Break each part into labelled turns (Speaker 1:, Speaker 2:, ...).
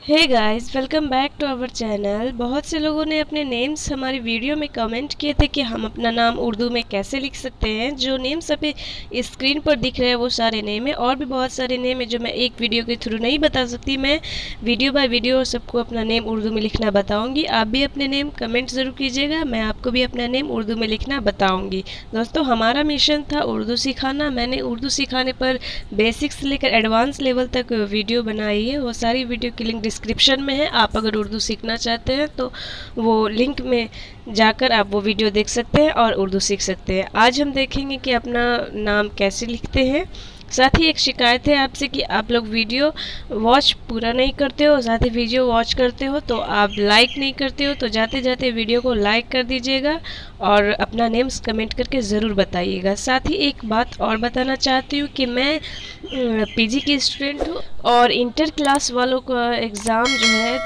Speaker 1: Hey guys, welcome back to our channel. बहुत से लोगों ने अपने नेम्स हमारी वीडियो में कमेंट किए थे कि हम अपना नाम उर्दू में कैसे लिख सकते हैं। जो नेम्स अभी स्क्रीन पर दिख रहे हैं वो सारे नेम हैं, और भी बहुत सारे नेम हैं जो मैं एक वीडियो के थ्रू नहीं बता सकती। मैं वीडियो बाय वीडियो सबको अपना नेम उर्दू में लिखना बताऊँगी। आप भी अपने नेम कमेंट ज़रूर कीजिएगा, मैं आपको भी अपना नेम उर्दू में लिखना बताऊँगी। दोस्तों, हमारा मिशन था उर्दू सिखाना। मैंने उर्दू सिखाने पर बेसिक से लेकर एडवांस लेवल तक वीडियो बनाई है। वो सारी वीडियो की लिंक डिस्क्रिप्शन में है। आप अगर उर्दू सीखना चाहते हैं तो वो लिंक में जाकर आप वो वीडियो देख सकते हैं और उर्दू सीख सकते हैं। आज हम देखेंगे कि अपना नाम कैसे लिखते हैं। साथ ही एक शिकायत है आपसे कि आप लोग वीडियो वॉच पूरा नहीं करते हो, साथ ही वीडियो वॉच करते हो तो आप लाइक नहीं करते हो। तो जाते जाते वीडियो को लाइक कर दीजिएगा और अपना नेम्स कमेंट करके ज़रूर बताइएगा। साथ ही एक बात और बताना चाहती हूँ कि मैं पीजी की स्टूडेंट हूँ और इंटर क्लास वालों का एग्ज़ाम जो है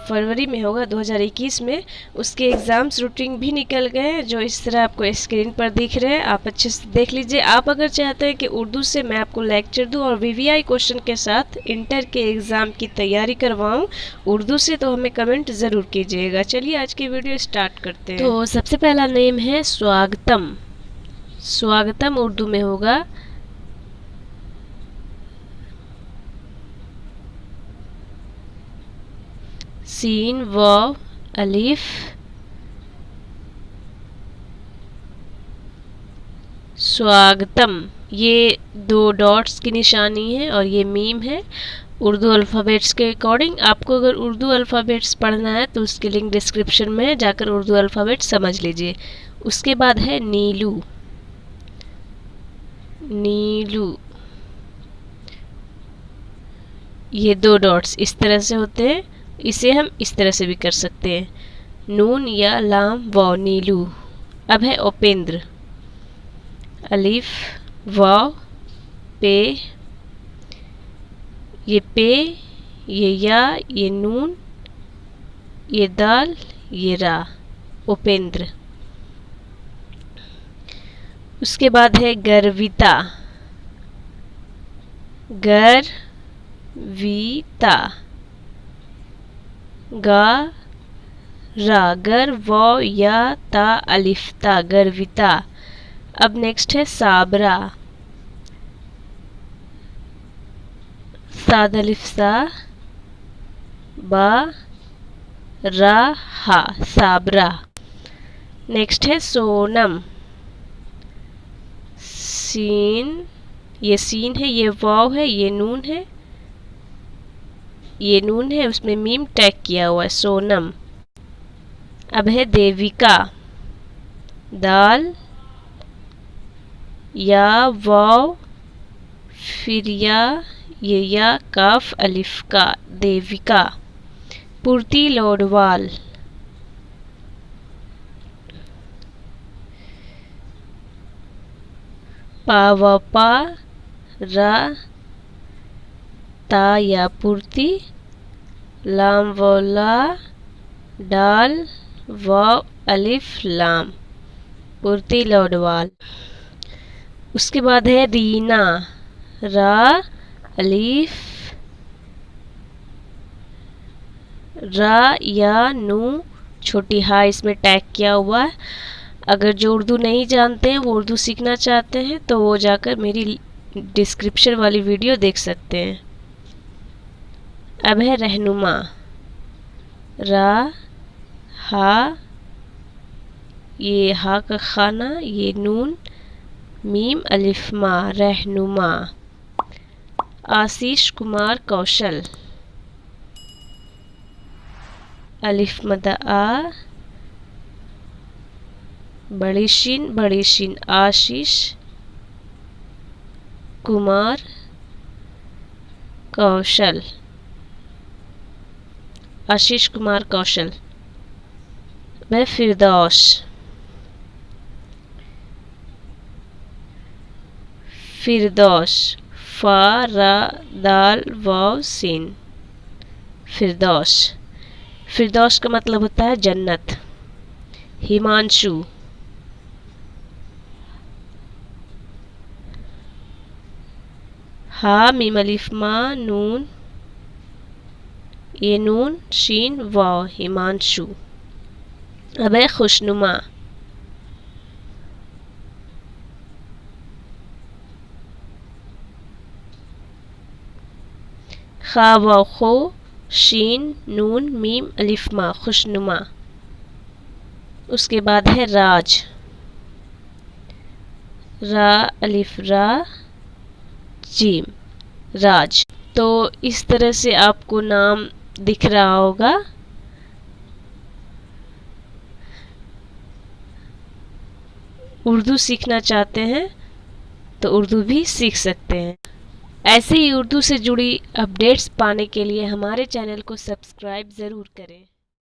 Speaker 1: फरवरी में होगा 2021 में। उसके एग्ज़ाम्स रूटीन भी निकल गए हैं जो इस तरह आपको स्क्रीन पर दिख रहे हैं। आप अच्छे से देख लीजिए। आप अगर चाहते हैं कि उर्दू से मैं आपको लेक्चर दूं और वीवीआई क्वेश्चन के साथ इंटर के एग्ज़ाम की तैयारी करवाऊं उर्दू से, तो हमें कमेंट ज़रूर कीजिएगा। चलिए आज की वीडियो स्टार्ट करते हैं। तो सबसे पहला नेम है स्वागतम। स्वागतम उर्दू में होगा सीन वाव अलिफ स्वागतम। ये दो डॉट्स की निशानी है और ये मीम है। उर्दू अल्फ़ाबेट्स के अकॉर्डिंग आपको अगर उर्दू अल्फ़ाबेट्स पढ़ना है तो उसकी लिंक डिस्क्रिप्शन में है, जाकर उर्दू अल्फ़ाबेट्स समझ लीजिए। उसके बाद है नीलू। नीलू, ये दो डॉट्स इस तरह से होते हैं। इसे हम इस तरह से भी कर सकते हैं, नून या लाम वाव नीलू। अब है उपेंद्र। अलिफ वाव पे, ये पे, ये या, ये नून, ये दाल, ये रा, उपेंद्र। उसके बाद है गर्विता। गर्विता, गा रा, गर वाव या ता अलिफ ता, गर्विता। अब नेक्स्ट है साबरा। साद अलिफ सा, बा रा हा, साबरा। नेक्स्ट है सोनम। सीन, ये सीन है, ये वाव है, ये नून है, ये नून है, उसमें मीम टैग किया हुआ है, सोनम। अब है देविका। दाल या वाव फिर या, ये या काफ अलिफ का, देविका। पूर्ति लोडवाल। पावा पा रा ता या पूर्ति, लाम व ला, डाल वाव अलिफ लाम, पूर्ति लोडवाल। उसके बाद है रीना। रा अलिफ रा या नू छोटी हा इसमें टैग किया हुआ है। अगर जो उर्दू नहीं जानते हैं, वो उर्दू सीखना चाहते हैं, तो वो जाकर मेरी डिस्क्रिप्शन वाली वीडियो देख सकते हैं। अब है रहनुमा। रा हा, ये हा का खाना, ये नून, मीम अलिफ मा, रहनुमा। आशीष कुमार कौशल। अलिफ मदा आ, बड़ी शीन आशीष कुमार कौशल, आशीष कुमार कौशल। वह फिरदौस। फिरदौस, फा रा दाल वाव सीन, फिरदौस। फिरदौस का मतलब होता है जन्नत। हिमांशु। हा मीम अलिफ मा नून, ये नून शीन वाव हिमांशु। अब है खुशनुमा। खा वाव खो शीन नून मीम अलिफ मा खुशनुमा। उसके बाद है राज। रा अलिफ रा जीम राज। तो इस तरह से आपको नाम दिख रहा होगा। उर्दू सीखना चाहते हैं तो उर्दू भी सीख सकते हैं। ऐसे ही उर्दू से जुड़ी अपडेट्स पाने के लिए हमारे चैनल को सब्सक्राइब ज़रूर करें।